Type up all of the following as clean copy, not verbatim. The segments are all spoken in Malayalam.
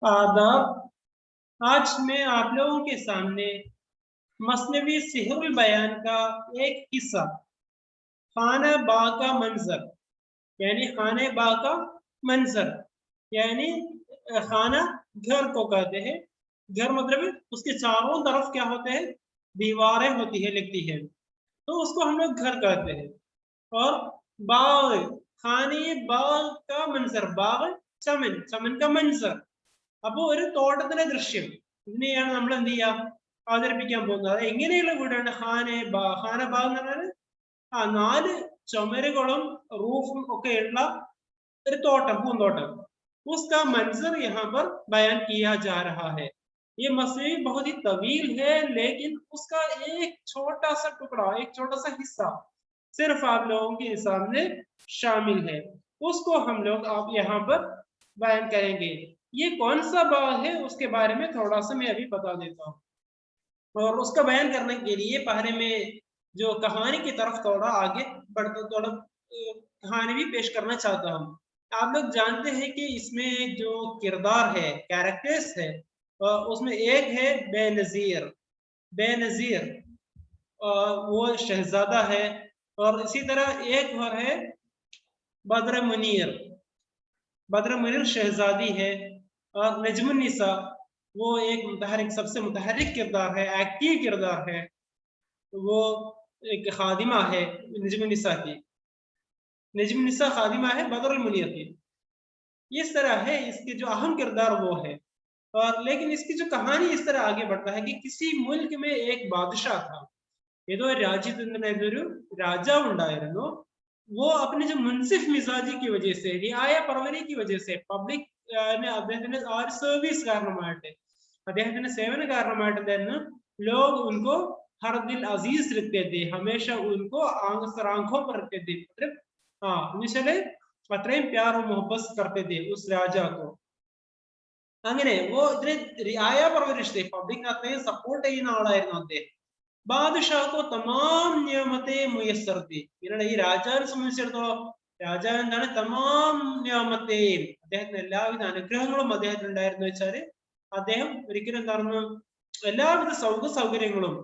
आदाब। आज मैं आप लोगों के सामने मसनवी सिहरुल बयान का एक हिस्सा खाना बाग का मंजर यानी खाने बाग का मंजर यानी खाना घर को कहते हैं। घर मतलब उसके चारों तरफ क्या होते हैं, दीवारें होती है, लगती है, तो उसको हम लोग घर कहते हैं। और बाग, खाने बाग का मंजर, बाग चमन, चमन का मंजर। അപ്പോൾ ഒരു തോട്ടത്തിലെ ദൃശ്യം ഇതിനെയാണ് നമ്മൾ എന്ത് ചെയ്യാം, അവതരിപ്പിക്കാൻ പോകുന്നത്. അത് എങ്ങനെയുള്ള വീടാണ് ഹാന ബാഗ് എന്ന് പറഞ്ഞാൽ 4 ചുമരുകളും റൂഫും ഒക്കെ ഉള്ള ഒരു തോട്ടം, പൂന്തോട്ടം. उसका मंजर यहाँ पर बयान किया जा रहा है। ये मसनवी बहुत ही तवील है, लेकिन उसका एक छोटा सा टुकड़ा, एक छोटा सा हिस्सा सिर्फ आप लोगों के सामने शामिल है। उसको हम लोग आप यहाँ पर बयान करेंगे। ये कौन सा बाग है उसके बारे में थोड़ा सा मैं अभी बता देता हूँ, और उसका बयान करने के लिए पहले में जो कहानी की तरफ थोड़ा आगे बढ़ता, थोड़ा कहानी भी पेश करना चाहता हूँ। आप लोग जानते हैं कि इसमें जो किरदार है, कैरेक्टर्स है, उसमें एक है बेनज़ीर। बेनज़ीर वो शहजादा है, और इसी तरह एक और है बद्र मुनीर। बद्र मुनीर शहजादी है, और नजमुन्निसा वो एक मुतहरिक, सबसे मुतहरिक किरदार है, एक्टिव किरदार है, वो एक खादिमा है नजमुन्निसा की। नजमुन्निसा खादिमा है बद्र मुनीर की। इस तरह है इसके जो अहम किरदार वो है। और लेकिन इसकी जो कहानी इस तरह आगे बढ़ता है कि किसी मुल्क में एक बादशाह था, ഏതോ രാജ്യത്ത് ഒരു രാജാവ് ഉണ്ടായിരുന്നു. वो अपने जो मुनसिफ मिजाजी की वजह से, रियाया परवरी की वजह से, पब्लिक അദ്ദേഹത്തിന്റെ ആ ഒരു സർവീസ് കാരണമായിട്ട്, അദ്ദേഹത്തിന്റെ സേവന കാരണമായിട്ട് എന്തായിരുന്നു, लोग उनको हर दिल अजीज रखते थे, हमेशा उनको आंखों पर रखते थे, मतलब हमेशा अത്രയും प्यार और मोहब्बत करते थे उस राजा को. അങ്ങനെ वो इतने रियाया परवरिश थे, പബ്ലിക് അത്രയും സപ്പോർട്ട് ചെയ്യുന്ന ആളായിരുന്നു അദ്ദേഹം. बादशाह को तमाम नियामतें मुयस्सर थी. ഇവരുടെ ഈ രാജാവിനെ സംബന്ധിച്ചിടത്തോളം രാജാവ് എന്താണ്, തമാം നിയാമത്തെയും, അദ്ദേഹത്തിന് എല്ലാവിധ അനുഗ്രഹങ്ങളും അദ്ദേഹത്തിന് ഉണ്ടായിരുന്നു വെച്ചാല് അദ്ദേഹം ഒരിക്കലും എന്താണെന്ന്, എല്ലാവിധ സൗകര്യങ്ങളും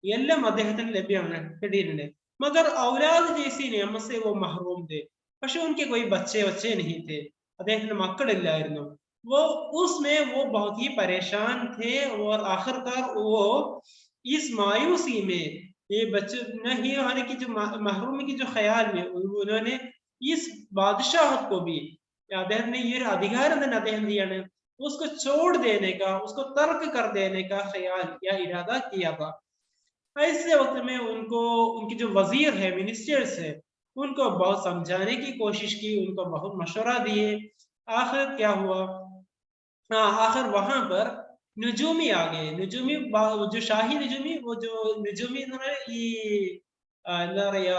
എല്ലാം അദ്ദേഹത്തിന് ലഭ്യമാണ്, കിട്ടിയിട്ടുണ്ട്. मगर औलाद जैसी नियमत से वो महरूम थे. പക്ഷെ उनके कोई बच्चे नहीं थे, അദ്ദേഹത്തിന് മക്കളില്ലായിരുന്നു. वो उसमें वो बहुत ही परेशान थे, और आखिरकार वो इस मायूसी में, ये बच्चे नहीं होने की जो महरूमी की जो ख्याल में, उन्होंने इस बादशाह को भी അദ്ദേഹം ये अधिकार അദ്ദേഹം दिया, उसको छोड़ देने का, उसको तर्क कर देने का ख्याल या इरादा किया था. ऐसे वक्त में उनको, उनकी जो वजीर है, मिनिस्टर्स है, उनको बहुत समझाने की कोशिश की, उनको बहुत मशवरा दिए. आखिर क्या हुआ, आखिर वहां पर നുജൂമി आ गए. നുജൂമി जो ഷാഹി നുജൂമി, वो जो നുജൂമി എന്ന് പറഞ്ഞാൽ ഈ എന്താ പറയാ,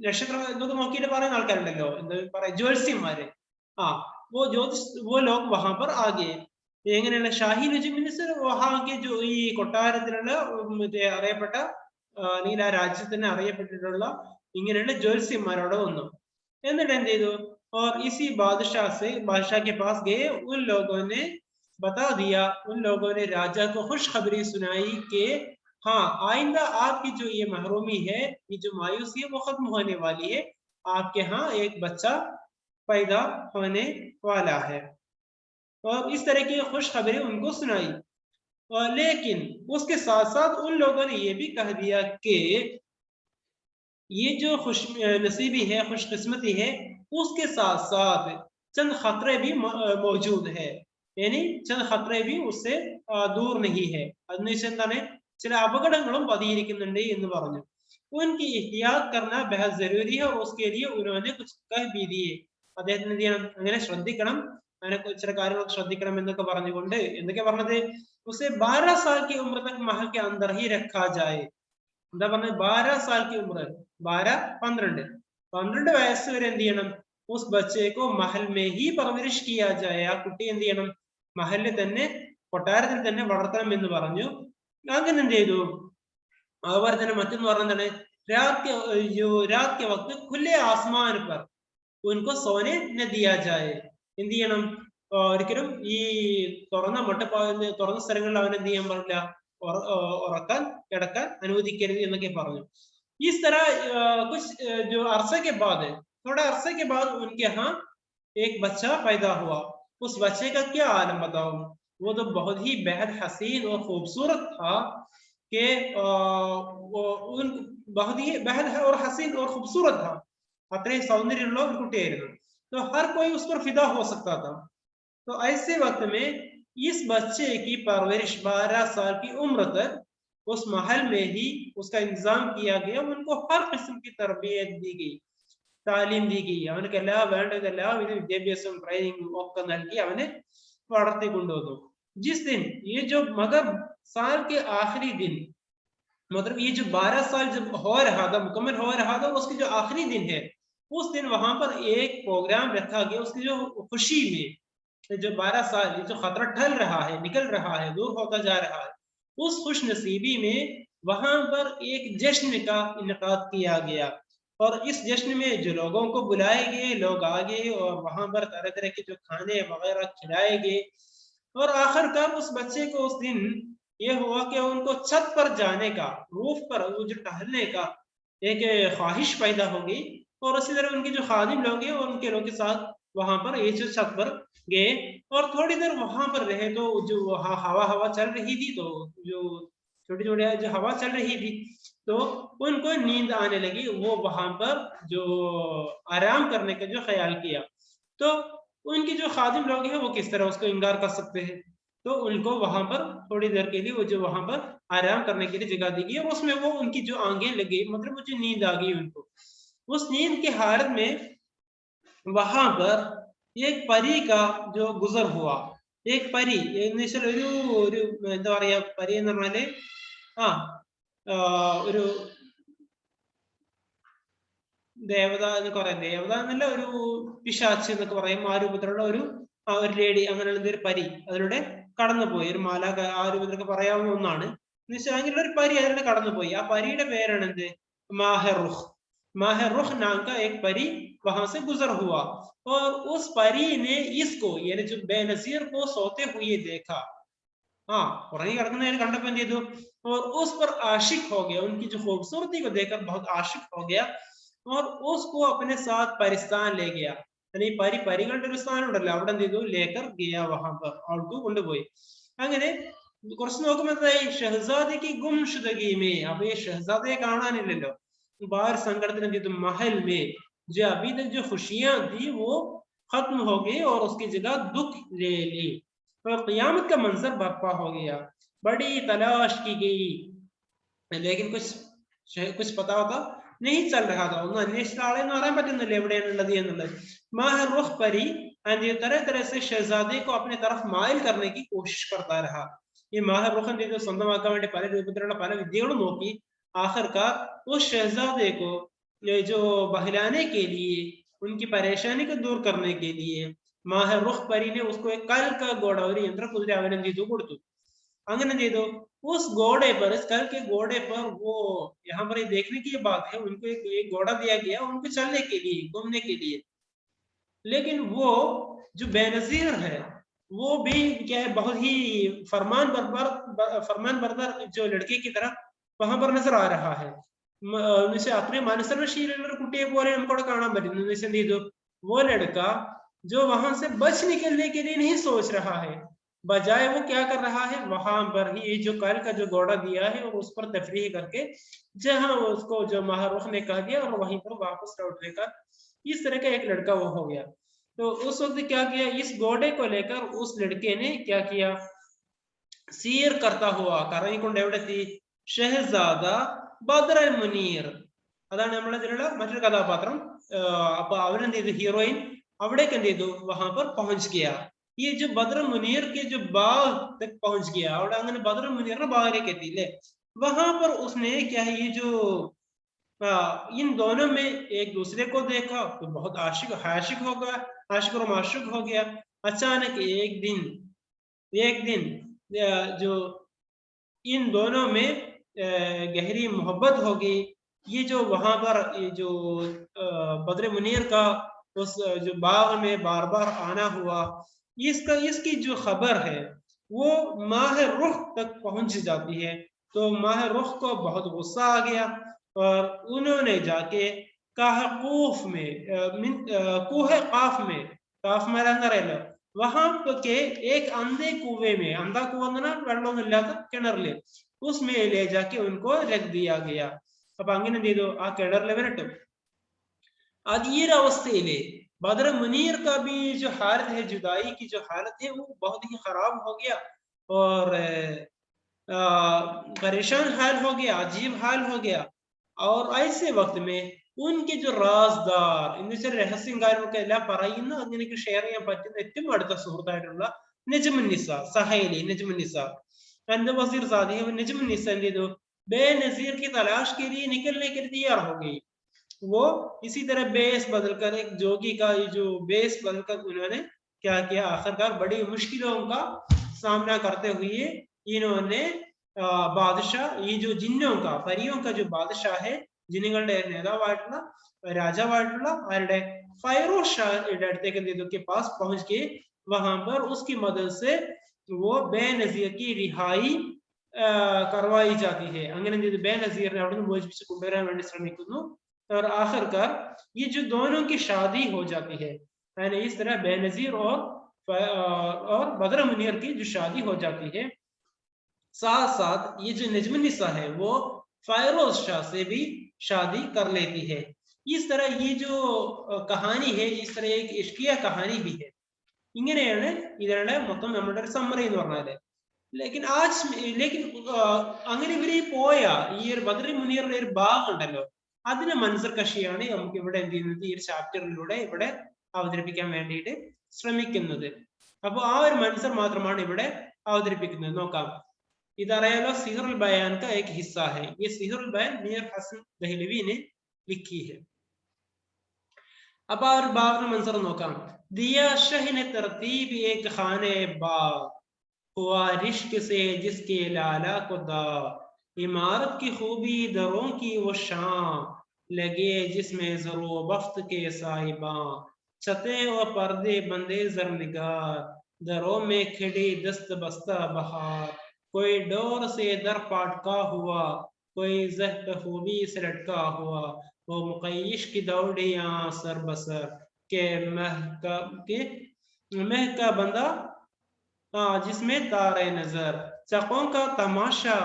നക്ഷത്രം എന്നൊക്കെ നോക്കിയിട്ട് പറയുന്ന ആൾക്കാരുണ്ടല്ലോ, എന്താ പറയാ, ജ്യോത്സ്യന്മാര്. वो लोग वहां पर आ गए. എങ്ങനെയുള്ള ഷാഹി നുജൂമി വഹാക്ക് ഈ കൊട്ടാരത്തിലുള്ള മറ്റേ അറിയപ്പെട്ട, അല്ലെങ്കിൽ ആ രാജ്യത്തിന് അറിയപ്പെട്ടിട്ടുള്ള ഇങ്ങനെയുള്ള ജ്യോത്സ്യന്മാരോട് വന്നു. എന്നിട്ട് എന്ത് ചെയ്തു, और इसी बादशाह के पास गए. उन लोगों ने बता दिया, उन लोगों ने राजा को खुशखबरी सुनाई कि हाँ, आइंदा आपकी जो ये महरूमी है, ये जो मायूसी है, वो खत्म होने वाली है. आपके यहाँ एक बच्चा पैदा होने वाला है. और इस तरह की खुशखबरी उनको सुनाई. लेकिन उसके साथ साथ उन लोगों ने ये भी कह दिया कि ये जो खुश नसीबी है, खुशकिस्मती है, उसके साथ साथ चंद खतरे भी मौजूद है, यानी चंद खतरे भी उससे दूर नहीं है. അതിനുശേഷം എന്താണ്, ചില അപകടങ്ങളും പതിയിരിക്കുന്നുണ്ട് എന്ന് പറഞ്ഞു. उनकी एहतियात करना बेहद जरूरी है, और उसके लिए उन्होंने कुछ कह भी दिए. അദ്ദേഹത്തിന് എന്ത് ചെയ്യണം, അങ്ങനെ ശ്രദ്ധിക്കണം, അങ്ങനെ ചില കാര്യങ്ങൾ ശ്രദ്ധിക്കണം എന്നൊക്കെ പറഞ്ഞുകൊണ്ട് എന്തൊക്കെ പറഞ്ഞത്, उसे 12 साल की उम्र तक महल के अंदर ही रखा जाए. എന്താ പറഞ്ഞത്, 12 साल की उम्र, 12 വയസ്സ് വരെ എന്ത് ചെയ്യണം, उस बच्चे को महल में ही परवरिश किया जाए. ആ കുട്ടി എന്ത് ചെയ്യണം, മഹലിൽ തന്നെ, കൊട്ടാരത്തിൽ തന്നെ വളർത്തണം എന്ന് പറഞ്ഞു. അങ്ങനെ എന്ത് ചെയ്തു, അവർ തന്നെ മറ്റൊന്ന് പറഞ്ഞതാണ്, रात के वक्त खुले आसमान पर उनको सोने न दिया जाए. എന്ത് ചെയ്യണം? ഒരിക്കലും ഈ തുറന്ന സ്ഥലങ്ങളിൽ അവൻ എന്ത് ചെയ്യാൻ പാടില്ല, ഉറക്കാൻ കിടക്കാൻ അനുവദിക്കരുത് എന്നൊക്കെ പറഞ്ഞു. इस तरह कुछ जो अरसे के बाद है, थोड़ा अरसे के बाद उनके यहाँ एक बच्चा पैदा हुआ. उस बच्चे का क्या आलम बताओ? वो तो बहुत ही बेहद हसीन और खूबसूरत था कि वो उन बहुत ही बेहद और हसीन और खूबसूरत था. अतने सौंदर्यമുള്ള ഒരു കുട്ടിയായിരുന്നു. तो हर कोई उस पर फिदा हो सकता था. तो ऐसे वक्त में इस बच्चे की परवरिश 12 साल की उम्र तक उस महल में ही उसका इंतजाम किया गया. उनको हर किस्म की तरबियत दी गई, तालीम दी गई. അവനക്ക് എല്ലാ വേണ്ടതെല്ലാം വിദ്യാഭ്യാസവും ട്രെയിനിങ്ങും ഒക്കെ നൽകി അവനെ വളർത്തിക്കൊണ്ടുവന്നു. जिस दिन ये जो मगर साल के आखिरी दिन, मतलब ये जो 12 साल जब हो रहा था, मुकम्मल हो रहा था, उसके जो आखिरी दिन है, उस दिन वहां पर एक प्रोग्राम रखा गया. उसकी जो खुशी में जो 12 साल ये जो खतरा टल रहा है, निकल रहा है, दूर होता जा रहा है, उस खुश नसीबी में वहां पर एक जश्न का इनकाद किया गया. और इस जश्न में जो लोगों को बुलाए गए, लोग आ गए और वहां पर तरह तरह के जो खाने वगैरह खिलाए गए. और आखिरकार उस बच्चे को उस दिन ये हुआ कि उनको छत पर जाने का, रूफ पर वो जो टहलने का एक ख्वाहिश पैदा हो गई. और उसी तरह उनके जो खादिम लोग हैं और उनके लोग के साथ वहां पर ये जो छत पर गए और थोड़ी देर वहां पर रहे. तो जो हवा हवा चल रही थी, तो जो छोटी छोटी जो हवा चल रही थी, तो उनको नींद आने लगी. वो वहां पर जो आराम करने का जो ख्याल किया, तो उनके जो खादिम लोग हैं वो किस तरह उसको इंकार कर सकते हैं. तो उनको वहां पर थोड़ी देर के लिए वो जो वहां पर आराम करने के लिए जगह दी गई और उसमें वो उनकी जो आंखें लगी, मतलब वो जो नींद आ गई उनको. उस नींद की हालत में वहां पर एक परी का जो गुजर हुआ. एक परी എന്നുവെച്ചാൽ ഒരു എന്താ പറയാ, പരി എന്ന് പറഞ്ഞാല് ഒരു ദേവത എന്നൊക്കെ പറയാം. ദേവത എന്നല്ല, ഒരു പിശാച്ച് എന്നൊക്കെ പറയും. ആ രൂപത്തിലുള്ള ഒരു ലേഡി, അങ്ങനെയുള്ള ഒരു പരി അതിലൂടെ കടന്നുപോയി. ഒരു മാലാഖ, ആ രൂപത്തിലൊക്കെ പറയാവുന്ന ഒന്നാണ്. എന്ന് വെച്ചാൽ അങ്ങനെയുള്ള ഒരു പരി അതിലൂടെ കടന്നുപോയി. ആ പരിയുടെ പേരാണ് എന്ത്? മാഹറുഖ്. माहरुख नाम का एक परी वहां से गुजर हुआ. और उस परी ने इसको, यानी जो बेनजीर को सोते हुए देखा. हाँ, उറങ്ങി കിടക്കുന്നതിനെ കണ്ടപ്പോൾ എന്ത് ചെയ്തു? और उस पर आशिक हो गया. उनकी जो खूबसूरती को देखकर बहुत आशिक हो गया और उसको अपने साथ परिस्तान ले गया. यानी പരികളുടെ ഒരു സ്ഥാനം ഉണ്ടല്ലോ, അവിടെ എന്ത് ചെയ്തു? ലേക്കർ ഗിയ വഹാ പർ, അവൾക്ക് കൊണ്ടുപോയി. അങ്ങനെ കുറച്ച് നോക്കുമ്പോൾ എന്തായി? ഷഹസാദയ്ക്ക് ഗുംശുദഗി മേ, അപ്പൊ ഈ ഷഹസാദയെ കാണാനില്ലല്ലോ. बाहर संगठन की तो महल में जो अभी तक जो खुशियां थी वो खत्म हो गई और उसकी जगह दुख ले ली. और क़यामत का मंजर बर्पा हो गया. बड़ी तलाश की गई, लेकिन कुछ पता होता नहीं चल रहा था. ഒന്ന് അന്വേഷിച്ച ആളെന്ന് പറയാൻ പറ്റുന്നില്ല എവിടെയാണുള്ളത് എന്നുള്ളത്. മാഹറുഖ് परी तरह तरह से शहजादे को अपने तरफ माइल करने की कोशिश करता रहा. ഈ മാഹറുഖ് എന്ത് ചെയ്തു? സ്വന്തമാക്കാൻ വേണ്ടി പല രൂപത്തിലുള്ള പല വിദ്യകളും നോക്കി. आखिरकार उस शहजादे को जो बहलाने के लिए, उनकी परेशानी को दूर करने के लिए മാഹറുഖ് परी ने उसको एक कल का घोड़ा, ഒരു യന്ത്രകുതിര അവൻ എന്ത് ചെയ്തു? കൊടുത്തു. അങ്ങനെ എന്ത് ചെയ്തു? उस घोड़े पर, इस कल के घोड़े पर, वो यहाँ पर देखने की बात है, उनको एक घोड़ा दिया गया उनको चलने के लिए, घूमने के लिए. लेकिन वो जो बेनजीर है वो भी क्या है, बहुत ही फरमान बरदार जो लड़के की तरह वहां पर नजर आ रहा है. अपने മനസ്സർവശീലമുള്ള ഒരു കുട്ടിയെ പോലെ നമുക്കവിടെ കാണാൻ പറ്റുന്നു. എന്ത് ചെയ്തു? वो लड़का जो वहां से बच निकलने के लिए नहीं सोच रहा है, बजाय वो क्या कर रहा है, वहां पर ही जो कल का जो घोड़ा दिया है और उस पर तफरीह करके जहां उसको जो माहरुख ने कह दिया और वहीं पर वापस लौटने का, इस तरह का एक लड़का वो हो गया. तो उस वक्त क्या किया? इस घोड़े को लेकर उस लड़के ने क्या किया? सीर करता हुआ കറങ്ങിക്കൊണ്ട് എവിടെത്തി? ഷഹസാദ ബദ്ർ അൽ മുനീർ, അതാണ് നമ്മളെ ഇതിലുള്ള മറ്റൊരു കഥാപാത്രം. അപ്പൊ അവരെന്ത് ചെയ്തു? ഹീറോയിൻ അവിടേക്ക് എന്ത് ചെയ്തു? वहां पर पहुंच गया. ये जो बद्र मुनीर के जो बाग तक पहुंच गया, അവിടെ അങ്ങനെ ബദ്ർ മുനീറിന്റെ ബാഗിലേക്ക് എത്തി അല്ലേ? वहां पर उसने क्या है, ये जो इन दोनों में एक दूसरे को देखा तो बहुत आशिक हो गया, आशिक और माशूक हो गया. अचानक एक दिन जो इन दोनों में गहरी मोहब्बत हो गई. ये जो वहां पर ये जो बद्र मुनीर का اس جو باغ میں بار بار آنا ہوا، اس کی جو خبر ہے وہ ماہ رخ تک پہنچ جاتی ہے. تو ماہ رخ کو بہت غصہ آ گیا اور انہوں نے جا کے کوہ میں کوہ قاف میں قاف മലന്നറിയാലോ وہاں کے ایک اندھے کنویں میں اندھا کنواں വെള്ളമൊന്നുമില്ലാത്ത കിണറില് اس میں لے جا کے ان کو رکھ دیا گیا. അപ്പൊ അങ്ങനെ എന്ത് ചെയ്തു ആ കിണറിൽ അവരിട്ടു. آج یہ راوستیلے بدر منیر کا بھی جو حالت ہے جدائی کی جو حالت ہے وہ بہت ہی خراب ہو گیا اور پریشان حال ہو گیا، عجیب حال ہو گیا. اور ایسے وقت میں ان کے جو رازدار എന്ന് വെച്ചാൽ രഹസ്യം കാര്യങ്ങളൊക്കെ എല്ലാം പറയുന്ന അങ്ങനെയൊക്കെ ഷെയർ ചെയ്യാൻ പറ്റുന്ന ഏറ്റവും അടുത്ത സുഹൃത്തായിട്ടുള്ള നജ്മുന്നിസ സഹൈലി നജ്മുന്നിസ എന്റെ വസീർ സാദി നജ്മുന്നിസ എന്ത് ചെയ്തു ബേ നസീർ की तलाश के लिए निकलने के लिए तैयार हो गई. وہ اسی طرح بیس بدل کر ایک جوگی کا یہ جو بیس بدل کر انہوں نے کیا کیا آخرکار بڑی مشکلوں کا سامنا کرتے ہوئے انہوں نے بادشاہ یہ جو جنوں کا پریوں کا جو بادشاہ ہے ജിന്നുകളുടെ നേതാവായിട്ടുള്ള രാജാവായിട്ടുള്ള ആരുടെ ഫൈറോസ് ഷായുടെ അടുത്തേക്ക് के पास पहुंच के वहां पर उसकी मदद से वो बेनजीर की रिहाई करवाई जाती है. അങ്ങനെ ബേനസീറിനെ അവിടെ നിന്ന് മോചിപ്പിച്ച് കൊണ്ടുവരാൻ വേണ്ടി ശ്രമിക്കുന്നു. اور آخر کار یہ جو دونوں کی شادی ہو جاتی ہے یعنی اس طرح بے نظیر اور بدر منیر کی جو شادی ہو جاتی ہے. ساتھ ساتھ یہ جو نجم النساء ہے وہ فیروز شاہ سے بھی شادی کر لیتی ہے. اس طرح یہ جو کہانی ہے اس طرح ایک عشقیہ کہانی بھی ہے. ഇങ്ങനെയാണ് ഇതിന്റെ മൊത്തം നമ്മുടെ ഒരു സമ്മറി എന്ന് പറഞ്ഞാല്. لیکن അങ്ങനെ ഇവര് പോയ ഈ ഒരു ബദർ മുനീറിന്റെ ഒരു ഭാഗം ഉണ്ടല്ലോ അതിനെ മൻസർ കഷിയാണ് നമുക്ക് ഇവിടെ എന്ത് ചെയ്യുന്നത് ഈ ഒരു ചാപ്റ്ററിലൂടെ ഇവിടെ അവതരിപ്പിക്കാൻ വേണ്ടിയിട്ട് ശ്രമിക്കുന്നത്. അപ്പോൾ ആ ഒരു മൻസർ മാത്രമാണ് ഇവിടെ അവതരിപ്പിക്കുന്നത്. നോക്കാം, ഇതറിയാലോ സിഹറുൽ ബയാൻ का एक हिस्सा है. ये सिहरुल बयान मीर हसन दहलवी ने लिखी है. अब और बाग में मंजर നോക്കാം. दिया शह ने तरतीब एक खाने बाग हुआ रिश्क से जिसके लाला को दा इमारत की खूबी दरों की वो शां लगे जिसमें जरो बख्त के साहिबां छते व पर्दे बंदे जरनिगार दरों में खिड़ी दस्त बस्ता बहार कोई डोर से दर पाटका हुआ कोई जहत खूबी से लटका हुआ वो मुकैश की दौड़ियां सर बसर के महका बंदा जिसमें तारे नजर चकों का तमाशा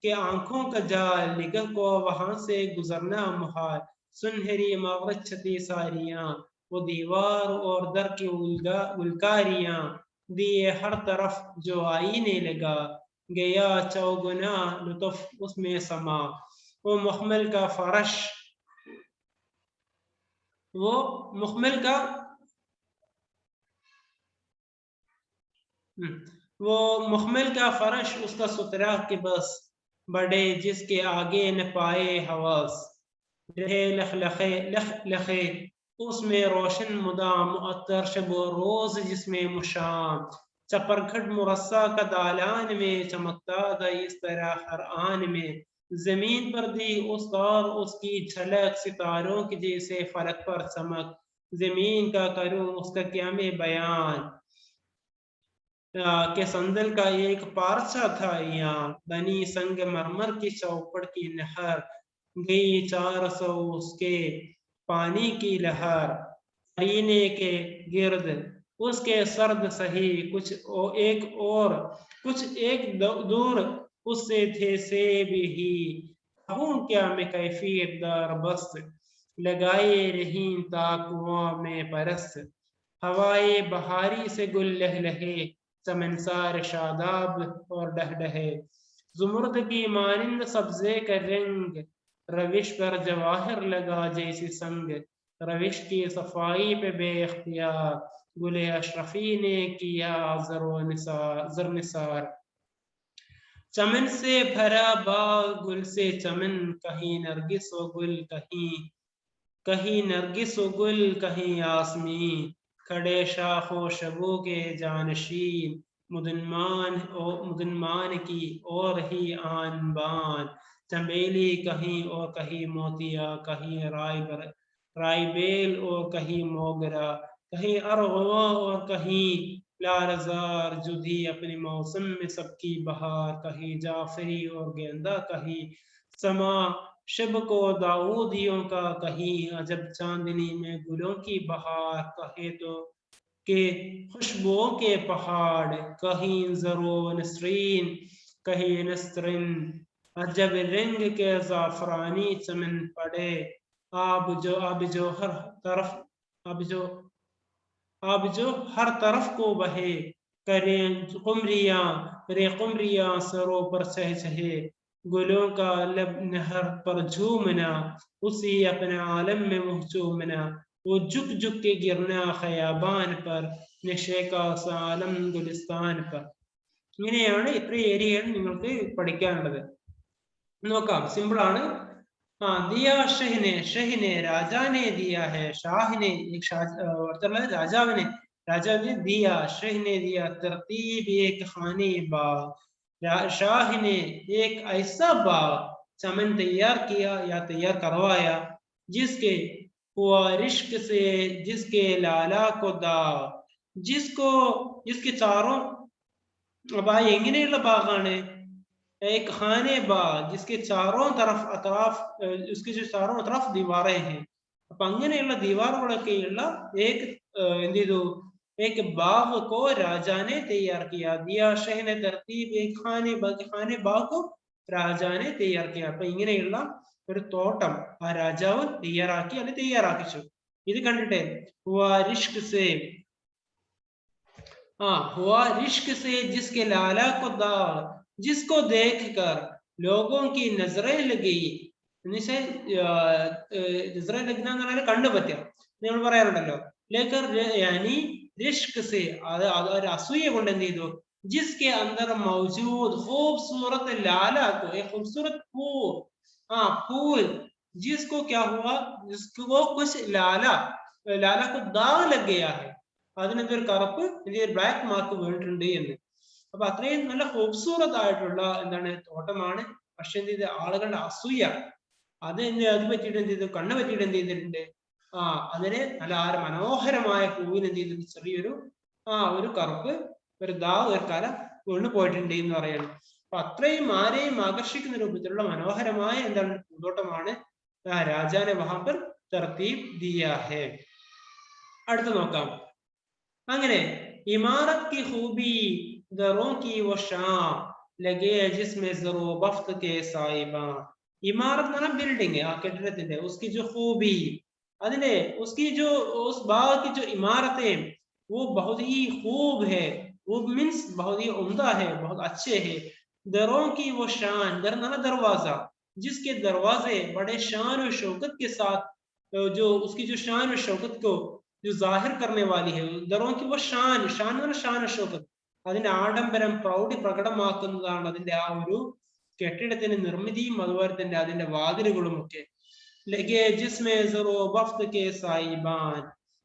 के आंखों का जाल निगह को वहां से गुजरना मुहाल सुनहरी मगरज छती सारियां वो दीवार और दर की उलकारियां दिए हर तरफ जो आईने लगा गया चौगुना लुत्फ उसमें समा वो मुखमल का फरश वो मुखमल का वो मुखमल का फरश उसका सुतरा के बस बड़े जिसके आगे न पाए हवास रहे लखे उसमें रोशन मुदाम मुअत्तर शब रोज जिसमें मुशाम चपरखट मुरस्सा का दालान में चमकता था इस तरह हर आन में जमीन पर दी उस और उसकी झलक सितारों की जैसे फलक पर चमक जमीन का करूं उसका क्या में बयान के संदल का एक पारचा था यहाँ बनी संग मरमर की चौपड़ की नहर गई 400 उसके पानी की लहर रीने के गिर्द उसके सर्द सही कुछ एक दूर उससे थे से भी कहूँ क्या मैं कैफियत दार बस लगाए रही ताकुआ में परस हवाए बहारी से गुल लहलहे चमनसार शादाब और डहडहे जुमर्द की मानिंद सब्जे का रंग रविश पर जवाहर लगा जैसी संग रविश की सफाई पे बेख्तियार गुले अशरफी ने किया जर निसार चमन से भरा बाग गुल से चमन कहीं नरगिस व गुल कहीं नरगिस व गुल कहीं यास्मी खड़े शाखो शबो के जानशीन मुदनमान की और ही आन बान चमेली कहीं और कहीं मोतिया कहीं रायबेल और कहीं मोगरा, कहीं अरगवा और कहीं लारजार, जुदी अपने मौसम में सबकी बहार, कहीं जाफरी और गेंदा, कहीं समा शब को दाऊदियों का, कहीं अजब चांदनी में गुलों की बहार, कहे तो के खुशबुओं के पहाड़, कहीं जरो नसरीन, कहीं नस्तरिन, अजब रंग के जाफरानी चमन पड़े, अब जो हर तरफ अब जो हर तरफ को बहे, करें कुमरियां सरों पर चह चहे, गुलों का लब नहर पर झूमना, उसी अपने आलम में मुँह चूमना, वो झुक झुक के गिरना खयाबान पर, नशे का सालम गुलिस्तान पर. ഇങ്ങനെയാണ് ഇത്രയും ഏരിയയാണ് നിങ്ങൾക്ക് പഠിക്കാനുള്ളത്. നോക്കാം, സിമ്പിൾ ആണ്. दिया शह ने राजा ने दिया है, शाह ने एक राजा ने दिया, शह ने दिया तरतीब एक खाने बाग, शाह ने एक ऐसा बाग चमन तैयार किया या तैयार करवाया, जिसके हुआ रिश्क से जिसके लाला को दाग, जिसके चारों എങ്ങനെയുള്ള ബാഗാണ്, एक खाने बाग जिसके चारों तरफ अतराफ उसके जो चारों तरफ दीवारें हैं, അപ്പൊ അങ്ങനെയുള്ള ദീവാറുകളൊക്കെയുള്ള എന്ത് ചെയ്തു, एक बाग को राजा ने तैयार किया, दिया शह ने तरतीब एक खाने बाग को राजा ने तैयार किया. അപ്പൊ ഇങ്ങനെയുള്ള ഒരു തോട്ടം ആ രാജാവ് തയ്യാറാക്കിച്ചു. ഇത് കണ്ടിട്ട് हुआ रिश्क से जिसके लाला को दाग, जिसको देखकर लोगों की नजरें लगी, നസറ ലഗ്ന എന്ന് പറഞ്ഞാൽ കണ്ടുപറ്റുക നിങ്ങൾ പറയാറുണ്ടല്ലോ. ലേക്കർ യാനി റിഷ്ക് സെ, ഒരു അസൂയ കൊണ്ട് എന്ത് ചെയ്തു, ജിസ്കെ അന്തർ മൗജൂദ് खूबसूरत लाला को, एक खूबसूरत फूल, जिसको क्या हुआ, जिसको कुछ लाला को दाग लग गया है, അതിനെന്തൊരു കറുപ്പ് ബ്ലാക്ക് മാർക്ക് വീണിട്ടുണ്ട് എന്ന്. അപ്പൊ അത്രയും നല്ല खूबसूरत ആയിട്ടുള്ള എന്താണ് തോട്ടമാണ്. പക്ഷെ എന്ത് ചെയ്ത് ആളുകളുടെ അസൂയ അത് പറ്റിയിട്ട് എന്ത് ചെയ്തു, കണ്ണ് പറ്റിയിട്ട് എന്ത് ചെയ്തിട്ടുണ്ട്, അതിന് നല്ല മനോഹരമായ പൂവിന് എന്ത് ചെയ്തിട്ടുണ്ട്, ചെറിയൊരു ഒരു കറുപ്പ് ഒരു കര വീണ് പോയിട്ടുണ്ട് എന്ന് പറയണം. അപ്പൊ അത്രയും ആരെയും ആകർഷിക്കുന്ന രൂപത്തിലുള്ള മനോഹരമായ എന്താണ് പൂന്തോട്ടമാണ് രാജാനെ വഹാ പർ തർത്തീബ് ദിയാ ഹെ. അടുത്ത നോക്കാം. അങ്ങനെ ഇമാരത്ത് की खूबी दरों की वो शान लगे जिसमें जरो बफ्त के साइबान. इमारत ना बिल्डिंग है, കെട്ടിടത്തിന്റെ उसकी जो खूबी, അതിന്റെ उसकी जो उस बाग की जो इमारतें वो बहुत ही खूब है, वो मीन्स बहुत ही उम्दा है, बहुत अच्छे है. दरों की वो शान, दर ना दरवाजा, जिसके दरवाजे बड़े शान और शौकत के साथ, जो उसकी जो शान और शौकत को जो जाहिर करने वाली है, दरों की वो शान शान शौकत, അതിന്റെ ആഡംബരം പ്രൗഢി പ്രകടമാക്കുന്നതാണ് അതിന്റെ ആ ഒരു കെട്ടിടത്തിന്റെ നിർമ്മിതിയും അതുപോലെ തന്നെ അതിന്റെ വാതിലുകളും ഒക്കെ. ലഗേ ജിസ്മേ സറോ ബഫ്ത് കെ സായിബാൻ,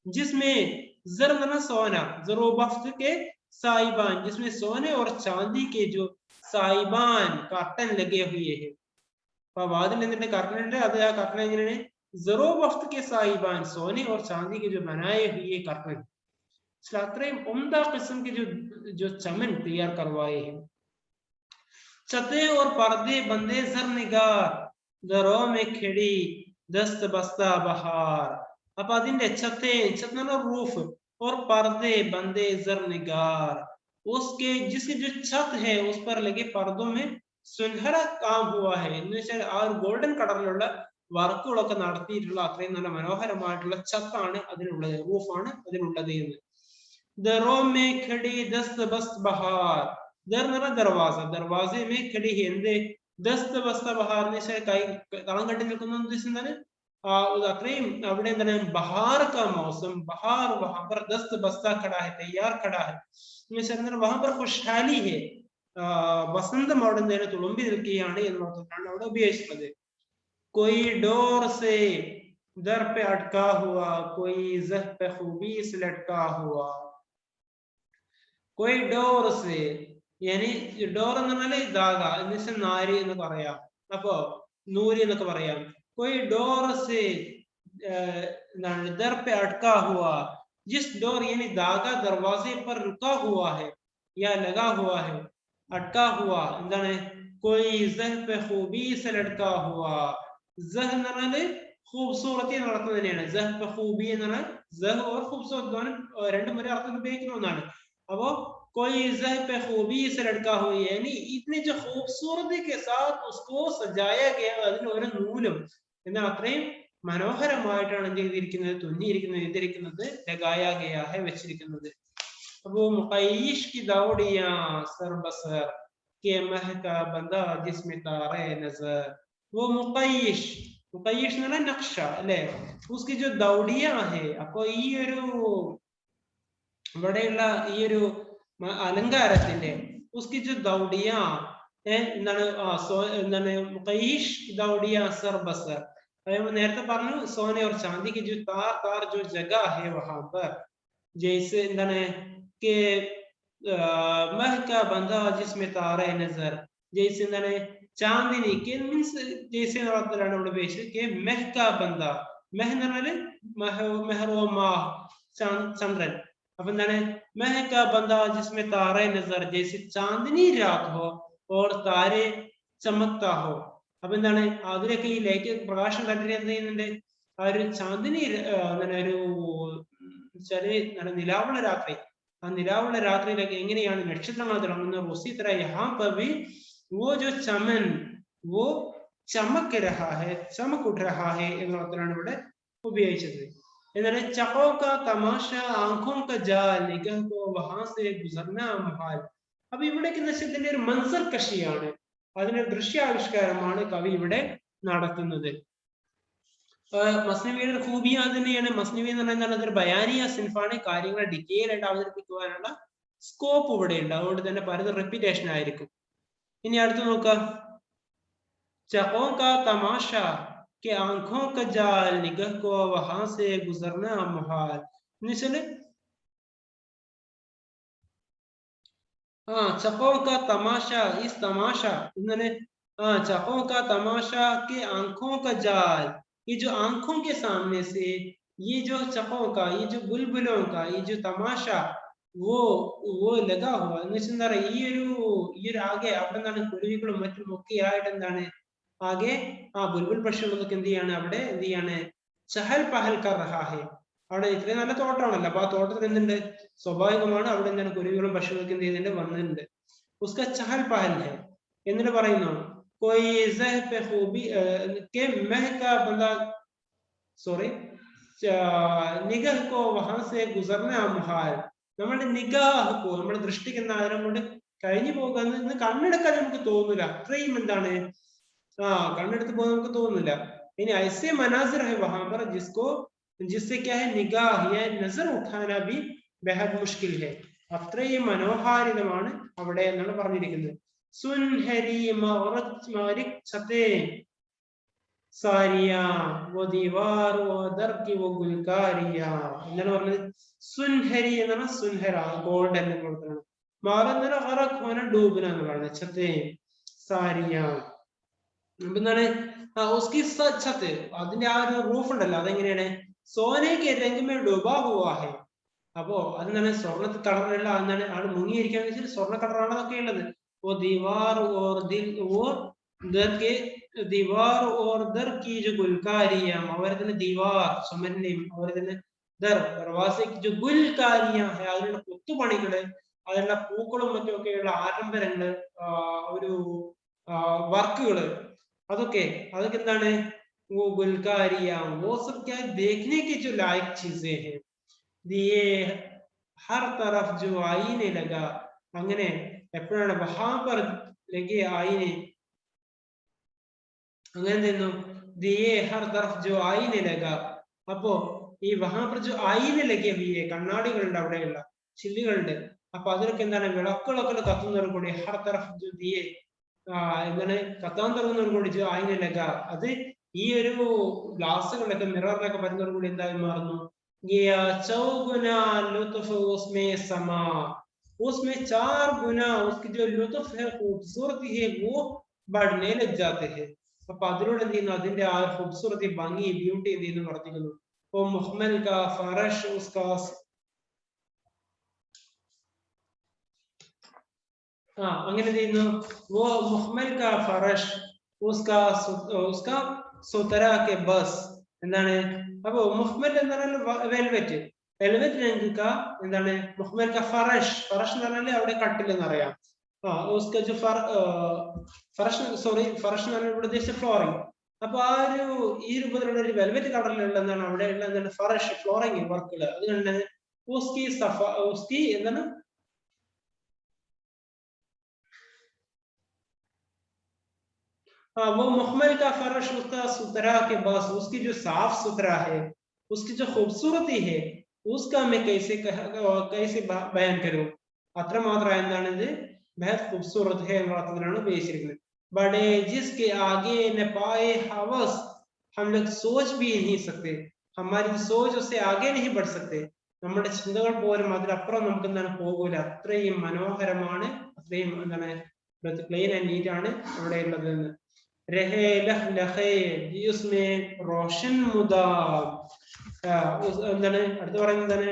ജിസ്മേ സർ ना सोना, जरो बफ्त के साइबान, जिसमें सोने और चांदी के जो साइबान कर्टन लगे हुए हैं. അപ്പൊ വാതിൽ എന്നിട്ട് കർട്ടൻ ഉണ്ട്, അത് ആ കർട്ടൻ എങ്ങനെയാണ്, जरो बफ्त के साइबान, सोने और चांदी के जो बनाए हुए कर्टन, अत्रയും उम्दा किस्म के जो चमन तैयार करवाए हैं. छतें और पर्दे बंदे जर निगार, दरों में खिड़ी दस्त बस्ता बहार. അപ്പൊ അതിന്റെ छत रूफ और पर्दे बंदे जर निगार, उसके जिसकी जो छत है उस पर लगे पर्दों में सुनहरा काम हुआ है, എന്ന് വെച്ചാൽ ആ ഒരു ഗോൾഡൻ കളറിലുള്ള വർക്കുകളൊക്കെ നടത്തിയിട്ടുള്ള അത്രയും നല്ല മനോഹരമായിട്ടുള്ള ഛത്താണ് അതിനുള്ളത്, റൂഫാണ് അതിനുള്ളത് എന്ന്. दरों में खड़ी दस्त बस्त बहार, दर दरवाजा, दरवाजे में खड़ी है എന്ത്, दस्त बस्त बहार എന്ന് വെച്ചാൽ കളം കെട്ടി നിൽക്കുന്ന ഉദ്ദേശം എന്താണ്, അത്രയും അവിടെ എന്താണ്, ബഹാർ കാ മൗസം, ബഹാർ വഹാ पर दस्त बस्ता खड़ा है, तैयार खड़ा है എന്ന് വെച്ചാൽ വഹാ पर खुशहाली है, വസന്തം അവിടെ എന്താണ് തുളുമ്പി നിൽക്കുകയാണ് എന്ന് മാത്രമാണ് അവിടെ ഉപയോഗിച്ചിട്ടുള്ളത്. कोई डोर से दर पे अटका हुआ, कोई जह पे खूबी से लटका हुआ. कोई डोर से, यानी ഡോർ എന്ന് പറഞ്ഞാൽ ധാഗ എന്ന് വെച്ചാൽ നാരി എന്ന് പറയാം, അപ്പോ നൂരി എന്നൊക്കെ പറയാം. कोई डोर से दर पे अटका हुआ, जिस डोर यानी धागा दरवाजे पर रुका हुआ है या लगा हुआ है, अटका हुआ എന്താണ് कोई जह पे खूबी से लटका हुआ. जह എന്ന് പറഞ്ഞാൽ खूबसूरती നടത്തുന്നത് തന്നെയാണ്. जह पे खूबी എന്ന് പറഞ്ഞാൽ जह और खूबसूरत രണ്ടും ഒരേ അർത്ഥത്തിൽ ഉപയോഗിക്കുന്ന ഒന്നാണ്. അപ്പോ कोई जह पे खूबी से लटका हुआ यानी इतनी जो खूबसूरती के साथ उसको सजाया गया, അതിന് ഒരു നൂലും എന്നാൽ അത്രയും മനോഹരമായിട്ടാണ് എന്ത് ചെയ്തിരിക്കുന്നത്, തുന്നിയിരിക്കുന്നത്, ചെയ്തിരിക്കുന്നത്, लगाया गया है വെച്ചിരിക്കുന്നത്. वो मुकैश की दौड़ियां सर बसर के महका बंदा जिसमें तारे नजर. वो मुकैश, മുക്കയ്യിഷ് എന്ന് പറഞ്ഞാൽ നക്ഷ അല്ലെ, उसकी जो दौड़ियां है. അപ്പോ ഈ ഒരു ഇവിടെയുള്ള ഈ ഒരു അലങ്കാരത്തിന്റെ उसकी जो दौड़ियां എന്താണ് എന്താണ് മുക്കയ്യിഷ് दौड़ियां सर बसर. നേരത്തെ പറഞ്ഞു सोने और चांदी की जो तार तार जो जगह है वहां पर जैसे എന്താണ് के महका बंदा जिसमें तारे नजर, जैसे എന്താണ് चांदनी के मीन्स जैसे അർത്ഥത്തിലാണ് ഇവിടെ ഉപയോഗിച്ചത്. के महका बंदा, മെഹ എന്ന് പറഞ്ഞാല് മെഹർ ഓ മാഹ് ചന്ദ്രൻ. അപ്പൊ എന്താണ് महका बंदा जिसमें तारे नजर जैसे चांदनी रात हो और तारे चमकता हो. അപ്പൊ എന്താണ് അതിലൊക്കെ ഈ ലൈറ്റ് പ്രകാശം കണ്ടിട്ട് എന്ത് ചെയ്യുന്നുണ്ട്, ആ ഒരു ചാന്ദിനി അങ്ങനെ ഒരു ചെറിയ നിലാവുള്ള രാത്രി, ആ നിലാവുള്ള രാത്രിയിലൊക്കെ എങ്ങനെയാണ് നക്ഷത്രങ്ങൾ തിളങ്ങുന്നത്. उसी तरह यहाँ पर भी वो जो चमन वो चमक रहा है, चमक उठ रहा है എന്നതാണ് ഇവിടെ ഉപയോഗിച്ചത്. എന്താണ് चकों का तमाशा आंखों का जाल निगाह को वहां से गुजरना मुहाल. അപ്പൊ ഇവിടേക്ക് നക്ഷത്രത്തിന്റെ ഒരു മൻസർ കഷിയാണ്, അതിന്റെ ദൃശ്യാവിഷ്കാരമാണ് കവി ഇവിടെ നടത്തുന്നത്. മസ്നവിയുടെ ഖൂബിയ തന്നെയാണ്. മസ്നവി എന്ന് പറയുന്നത് അതൊരു ബയാനിയ സിൻഫാണ്, കാര്യങ്ങൾ ഡീറ്റെയിൽ ആയിട്ട് അവതരിപ്പിക്കുവാനുള്ള സ്കോപ്പ് ഇവിടെ ഉണ്ട്, അതുകൊണ്ട് തന്നെ പലതും റെപ്പിറ്റേഷൻ ആയിരിക്കും. ഇനി അടുത്ത് നോക്കാം. चकों का तमाशा के आंखों का जाल निगाह को वहां से गुजरना मुहाल. चकों का तमाशा, इस तमाशा चकों का तमाशा के आंखों का जाल, ये जो आंखों के सामने से ये जो चकों का, ये जो बुलबुलों का ये जो तमाशा वो लगा हुआ എന്താ പറയുക, ഈ ഒരു ആകെ അവിടെ എന്താണ് കുരുവികളും മറ്റും ഒക്കെ ആയിട്ട് എന്താണ് ആകെ ആ ബുൽബുൽ പക്ഷികളൊക്കെ എന്ത് ചെയ്യാണ്, അവിടെ എന്ത് ചെയ്യാണ് ചഹൽ പഹൽ കർ റഹാ ഹെ. അവിടെ ഇത്രയും നല്ല തോട്ടമാണല്ലോ, അപ്പൊ ആ തോട്ടത്തിൽ എന്തുണ്ട്, സ്വാഭാവികമാണ് അവിടെ എന്താണ് കുരുവികളും പക്ഷികളൊക്കെ എന്ത് ചെയ്യുന്നുണ്ട്, വന്നിട്ടുണ്ട്. ഉസ്ക ചഹൽ പഹൽ ഹെ എന്നിട്ട് പറയുന്നു कोई जह पे खूबी के महका बंदा സോറി നിഗഹ കോ വഹാ സേ ഗുസർന മുഹാൽ. നമ്മുടെ നിഗാഹ് കോ, നമ്മുടെ ദൃഷ്ടിക്ക് അതിനെ കൊണ്ട് കഴിഞ്ഞു പോകുക, കണ്ണെടുക്കാൻ നമുക്ക് തോന്നില്ല, അത്രയും എന്താണ് കണ്ണെടുത്ത് പോകാൻ നമുക്ക് തോന്നുന്നില്ല. ഇനി ഐസെ മനാസിർ ഹൈ വഹാ പർ ജിസ്കോ ജിസ്സെ ക്യാ ഹൈ നിഗാഹ് യാ നസർ ഉഠാന ഭി ബെഹദ് മുഷ്കിൽ ഹൈ. അത്രയും മനോഹാരിതമാണ് അവിടെ എന്നാണ് പറഞ്ഞിരിക്കുന്നത്. സുൻഹരി മഅരിക് ഛതേ സാരിയ വ ദീവാർ വ ദർകി വ ഗുൽകാരിയ എന്നാണ് പറഞ്ഞത്. സുൻഹരി എന്നാണ് സുൻഹര ഗോൾഡൻ എന്ന് പറഞ്ഞത്. മാറന്നര ഖറഖ് ഹോന ഡൂബന എന്ന് പറഞ്ഞത്. ഛതേ സാരിയ എന്താണ് ഉസ്കി ഛത്ത്, അതിന്റെ ആ ഒരു റൂഫ് ഉണ്ടല്ലോ അതെങ്ങനെയാണ് സോനയ്ക്ക് രംഗമേ ഡുബാ ഹുവാ ഹെ. അപ്പോ അതെന്താണ് സ്വർണ്ണ കളറുള്ള എന്താണ് ആണ് മുങ്ങിയിരിക്കാന്ന് വെച്ചാൽ സ്വർണ്ണ കളറാണ് അതൊക്കെ ഉള്ളത്. वो दीवार और दिल और दर के दीवार और दर की जो गुलकारियां അവരുടെ ദീവാർ ചുമരിന്റെയും അവരുടെ ദർ ദർവാസയ്ക്ക് जो ഗുൽകാരിയാ है അതിലുള്ള കൊത്തുപണികള്, അതിലുള്ള പൂക്കളും മറ്റുമൊക്കെയുള്ള ആഡംബരങ്ങള്, ഒരു വർക്കുകള്, അതൊക്കെ എന്താണ് वो गुलकारियां वो सब क्या देखने की जो लायक चीजें हैं. दिए हर तरफ जो आईने लगा, അങ്ങനെ എപ്പോഴാണ് വഹാ പർ ലഗേ ആയിനെ, അങ്ങനെ എന്തെന്നു ദിയേ ഹർ തർഫ് ജോ ആയിനെ ലഗ. അപ്പോ ഈ വഹാ പർ ജോ ആയിനെ ലഗേ ഹുയേ, കണ്ണാടികളുണ്ട്, അവിടെയുള്ള ചില്ലുകളുണ്ട്, അപ്പൊ അതിലൊക്കെ എന്താണ് വിളക്കുകളൊക്കെ കത്തുന്നതോട് കൂടി ഹർ തർഫ് ജോ ദിയേ എന്താണ് കത്താൻ തുടങ്ങുന്നതോട് കൂടി ജോ ആയിനെ ലഗ, അത് ഈ ഒരു ഗ്ലാസുകളൊക്കെ മിററിലൊക്കെ വരുന്നതോട് കൂടി എന്തായി മാറുന്നു, ചൗഗുനാ ലുത്ഫ് ഉസ്മേ സമാ, उसमें 4 गुना उसकी जो लुत्फ है खूबसूरती है वो बढ़ने लग जाते हैं. അപ്പൊ അതിലൂടെ എന്ത് ചെയ്യുന്നു, അതിന്റെ ആ ഖൂബ്സൂറത്തി, ഭംഗി, ബ്യൂട്ടി എന്ത് ചെയ്യുന്നു, വർദ്ധിക്കുന്നു. ഓ മുഹ്മൽ കാ ഫറഷ് ഉസ്കാ അങ്ങനെ എന്ത് ചെയ്യുന്നു, वो मुहम्मल का फरश उसका सुतरा के बस എന്താണ്. അപ്പൊ മുഹ്മൽ എന്ന് പറഞ്ഞാൽ വെൽവെറ്റ്, വെൽവെറ്റ് രംഗ എന്താണ് മുഹ്മൽ കാ ഫറഷ്, ഫറഷ് എന്ന് പറഞ്ഞാൽ അവിടെ കട്ടിൽ എന്നറിയാം. ഫറഷ് സോറി ഫറഷ് എന്ന് പറഞ്ഞാൽ ഇവിടെ ഉദ്ദേശിച്ച ഫ്ലോറിംഗ്. അപ്പൊ ആ ഒരു ഈ രൂപത്തിലുള്ള ഒരു വെൽവെറ്റ് കളറിലുള്ള എന്താണ് അവിടെ ഉള്ള എന്താണ് ഫറഷ് ഫ്ലോറിംഗ് വർക്കുകൾ. അതുകൊണ്ട് ഉസ്കി എന്താണ് वो मुखमल का फर्श उसका सुतरा के बस, उसकी जो साफ सुथरा है, उसकी जो खूबसूरती है, उसका मैं कैसे बयान करूं. അത്രമാത്രം എന്താണ് ഇത് ബഹത് खूबसूरत है എന്ന അർത്ഥത്തിലാണ് ഉപയോഗിച്ചിരിക്കുന്നത്. बड़े जिसके आगे न पाए हवस हम लोग सोच भी नहीं सकते, हमारी सोच उससे आगे नहीं बढ़ सकते. നമ്മുടെ ചിന്തകൾ പോലും അതിലപ്പുറം നമുക്ക് എന്താണ് പോകൂല. അത്രയും മനോഹരമാണ്, അത്രയും എന്താണ് ക്ലീൻ ആൻഡ് നീറ്റ് ആണ് അവിടെ ഉള്ളത്. रहे लख लखे उसमें रोशन मुदाम, എന്താണ് അടുത്ത് പറയുന്നത് എന്താണ്,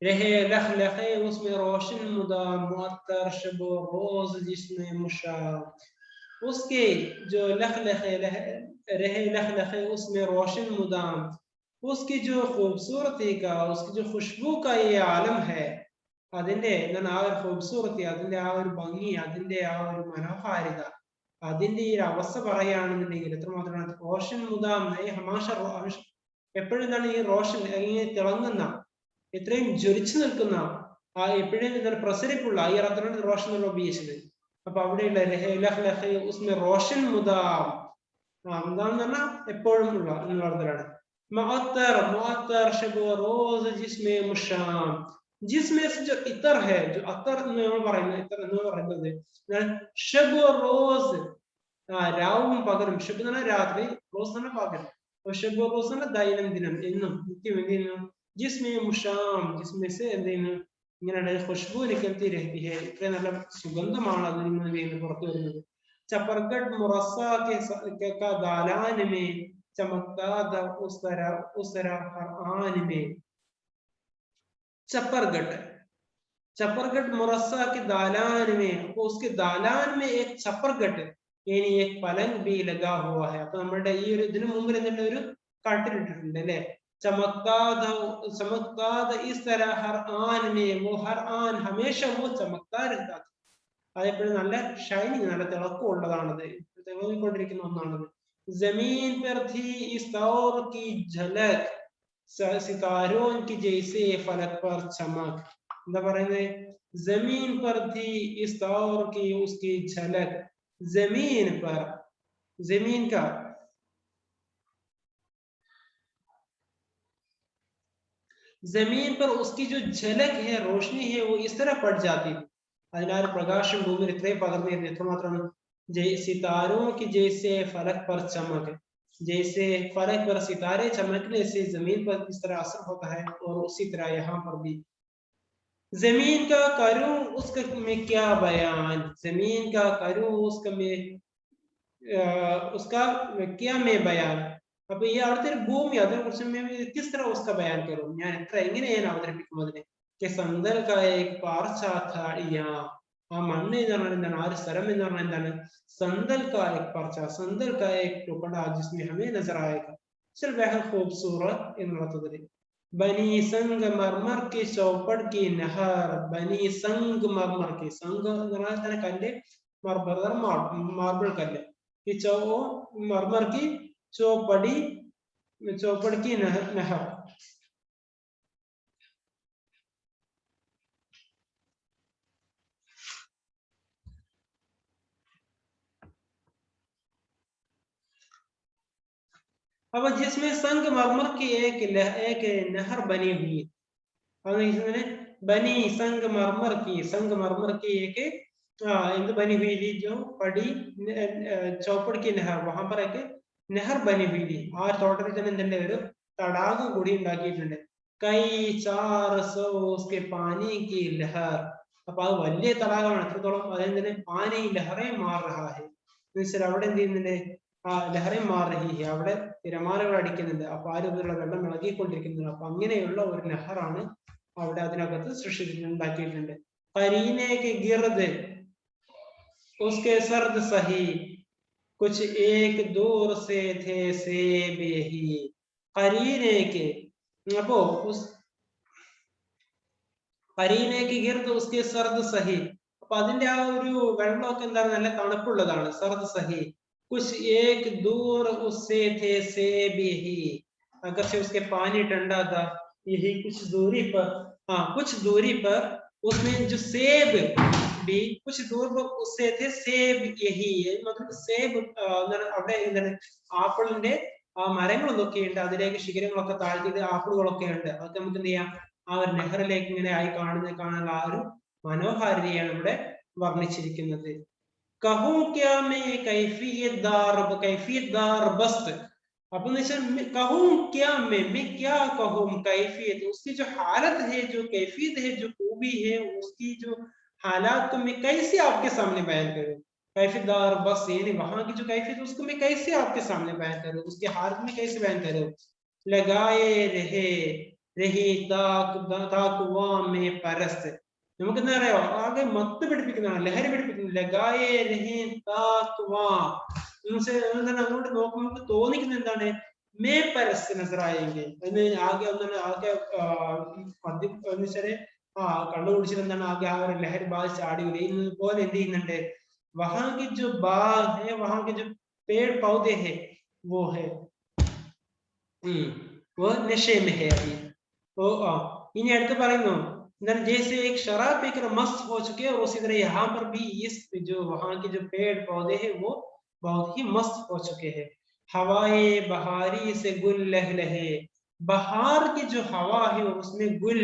रहे लख लखे उसमें रोशन मुदाम मुअत्तर शब रोज जिसमें मुशाम, उसके जो लख लखे रहे लख लखे उसमें रोशन मुदाम, उसकी जो खूबसूरती का, उसकी जो खुशबू का ये आलम है, അതിന്റെ എന്താണ് ആ ഒരു खूबसूरती, അതിന്റെ ആ ഒരു ഭംഗി, അതിന്റെ ആ ഒരു മനോഹാരിത, അതിന്റെ ഈ ഒരു അവസ്ഥ പറയുകയാണെന്നുണ്ടെങ്കിൽ എത്രമാത്രമാണ് റോഷൻ മുദാം ഹമാഷ എപ്പോഴും എന്താണ് ഈ റോഷൻ ഇങ്ങനെ തിളങ്ങുന്ന, എത്രയും ജ്വലിച്ചു നിൽക്കുന്ന, ആ എപ്പോഴും എന്താണ് പ്രസരിപ്പുള്ള ഈ അർത്ഥമാണ് റോഷൻ എന്നുള്ള ഉപയോഗിച്ചത്. അപ്പൊ അവിടെയുള്ള റോഷൻ മുദാം എന്താന്ന് പറഞ്ഞാൽ എപ്പോഴും ഉള്ള എന്നുള്ള അർത്ഥത്തിലാണ്. जिसमें से जो इतर है, जो अतर എന്ന് പറയുന്നത് ഷബ് റോസ്, രാവും പകലും. ഷബ് എന്ന് പറഞ്ഞാൽ രാത്രി, റോസ് എന്ന് പറഞ്ഞാൽ പകൽ. ഷബ് റോസ് എന്ന് പറഞ്ഞാൽ ദൈനംദിനം, എന്നും നിത്യം എന്ത് ചെയ്യുന്നു. ജിസ്മേ മുഷാം, ജിസ്മേ സെ എന്ത് ചെയ്യുന്നു, ഇങ്ങനെ ഖുശ്ബൂ നിക്കൽത്തി രഹ്തി ഹൈ, ഇത്രയും നല്ല സുഗന്ധമാണ് അതിൽ നിന്ന് എന്ത് ചെയ്യുന്നത്, പുറത്തു വരുന്നത്. ചപ്പർഗഡ് മുറസ്സ के दालान में चमकता उस तरह फरआन में. चपरगढ़, चपरगढ़ मुरस्सा के दालान में, उसके दालान में एक चपरगढ़ यानी एक पलंग भी लगा हुआ है. അപ്പൊ നമ്മുടെ ഈ ഒരു ഇതിനു മുമ്പിൽ എന്നുള്ള ഒരു കട്ടിലിട്ടിട്ടുണ്ട് അല്ലെ. चमकता इस तरह हर आन में, वो हर आन हमेशा वो चमकता रहता था. അതെപ്പോഴും നല്ല ഷൈനിങ്, നല്ല തിളക്കം ഉള്ളതാണത്, തിളങ്ങിക്കൊണ്ടിരിക്കുന്ന ഒന്നാണത്. जमीन पर थी इस दौर की झलक, सितारों की जैसे फलक पर चमक. എന്താ പറയുന്നത്, जमीन पर थी इस दौर की उसकी झलक, जमीन पर, जमीन का जमीन पर उसकी जो झलक है, रोशनी है, वो इस तरह पड़ जाती थी. അതിനാൽ പ്രകാശം ഭൂമിയിൽ ഇത്രയും പകർന്നിരുന്നു. എത്രമാത്രം सितारों की जैसे फलक पर चमक, जैसे फलक पर सितारे चमकने से जमीन पर इस तरह असर होता है, और उसी तरह यहाँ पर भी. जमीन का करूं उसका में क्या बयान, जमीन का करूं उसका में उसका क्या में बयान. അപ്പൊ ഈ അവിടുത്തെ ഒരു ഭൂമി, അതിനെ കുറിച്ച് കിസ് തര ഉസ്ക ബയാൻ കരും, ഞാൻ എങ്ങനെയാണ് അവതരിപ്പിക്കും അതിനെ. സന്തൽ ആ മണ്ണ് എന്ന് പറഞ്ഞാൽ എന്താണ്, ആ ഒരു സ്ഥലം എന്ന് പറഞ്ഞാൽ എന്താണ്, संदल का एक पर्चा, संदल का एक टुकड़ा जिसमें हमें नजर आएगा चल बेहद खूबसूरत इनरतदरी. बनी संग मरमर की चौपड़ की नहर, बनी संग मरमर की, संग തന്നെ കല്ല്, മർമർ മാർബിൾ കല്ല്, ഈ മർമർ की चौपड़ की नहर. अब जिसमें संगमरमर की एक नहर बनी हुई है, बनी संगमरमर की एक बनी हुई थी, जो पड़ी चौपड़ की नहर, वहां पर एक नहर बनी हुई थी. ആ തോട്ടത്തിൽ തന്നെ എന്തുണ്ട്, ഒരു തടാകം കൂടി ഉണ്ടാക്കിയിട്ടുണ്ട്. കൈ 400 उसके पानी की लहर. അപ്പൊ അത് വലിയ തടാകമാണ്. എത്രത്തോളം, അതെന്തിന് പാനി ലഹറെ മാർ रहा है, എന്നുവെച്ചാൽ അവിടെ എന്ത് ചെയ്യുന്നുണ്ട്, ആ ലഹരി മാറി അവിടെ തിരമാലകൾ അടിക്കുന്നുണ്ട്, അപ്പൊ ആ രൂപത്തിലുള്ള വെള്ളം ഇളകിക്കൊണ്ടിരിക്കുന്നുണ്ട്. അപ്പൊ അങ്ങനെയുള്ള ഒരു നെഹറാണ് അവിടെ അതിനകത്ത് സൃഷ്ടിച്ചിട്ടുണ്ടാക്കിയിട്ടുണ്ട്. കരീനേക്ക് ഗിർദ് ഉസ്കെ സർദ് സഹി കുച്ച് ഏക് ദൂർ സേ ഥേ സേബ് യഹി. കരീനേക്ക്, അപ്പോ കരീനേക്ക് ഗിർദ് ഉസ്കെ സർദ് സഹി, അപ്പൊ അതിന്റെ ആ ഒരു വെള്ളമൊക്കെ എന്താണ്, നല്ല തണുപ്പുള്ളതാണ്. സർദ് സഹി കുച്ച് ഏക് ദൂർ ഉസ്സേ ഥേ സേബ് യഹി अगर से उसके पानी ठंडा था, यही कुछ दूरी पर, हाँ कुछ दूरी पर उसमें जो सेब भी कुछ दूर पर उससे थे सेब यही है, मतलब सेब അവിടെ എന്താണ് ആപ്പിളിന്റെ ആ മരങ്ങളൊക്കെ ഉണ്ട്, അതിലേക്ക് ശിഖരങ്ങളൊക്കെ താഴ്ത്തിയിട്ട് ആപ്പിളുകളൊക്കെ ഉണ്ട്. അതൊക്കെ നമുക്ക് എന്ത് ചെയ്യാം, ആ ഒരു നെഹറിലേക്ക് ഇങ്ങനെ ആയി കാണുന്ന ആ ഒരു മനോഹാരിതയാണ് ഇവിടെ വർണ്ണിച്ചിരിക്കുന്നത്. कहूं क्या मैं कैफियत दार बस्त, अपन कहूं क्या मैं क्या कहूं कैफियत, उसकी जो हालत है, जो कैफियत है, जो खूबी है, उसकी जो हालात को मैं कैसे आपके सामने बयान करूं. कैफियत दार बस यानी वहां की जो कैफियत उसको मैं कैसे आपके सामने बयान करूं, उसकी हालत में कैसे बयान करूं. लगाए रहे रही ताकवा में परस्त, നമുക്ക് എന്താ പറയാ, ആകെ മത്ത് പിടിപ്പിക്കുന്നതാണ്, ലഹരി പിടിപ്പിക്കുന്നത്. ലഗായേ രഹേ താക്വാ, എന്താണ് അങ്ങോട്ട് നോക്കുമ്പോൾ നമുക്ക് തോന്നിക്കുന്നത് എന്താണ്, മേ പരസ് നസറായെങ്കിൽ എന്ന് ആകെ ഒന്നാണ്, ആകെ മദ്യം എന്ന് വെച്ചാല് കണ്ണു കുടിച്ചിട്ട് എന്താണ് ആകെ ആ ഒരു ലഹരി ബാധിച്ച് ആടി ഉലയുന്നത് പോലെ എന്ത് ചെയ്യുന്നുണ്ട്. വഹാ കി ജോ ബാഗ് ഹെ, വഹാ കി ജോ പേड़ पौधे है वो है वो नशे में है अभी. ഇനി അടുത്ത് പറയുന്നു എന്താണ്, जैसे एक शराब पीकर मस्त हो चुके हैं, और उसी तरह यहाँ पर भी इस जो वहां के जो पेड़ पौधे हैं वो बहुत ही मस्त हो चुके हैं. हवाए बहारी से गुल लहलहे, बहार की जो हवा है उसमें गुल,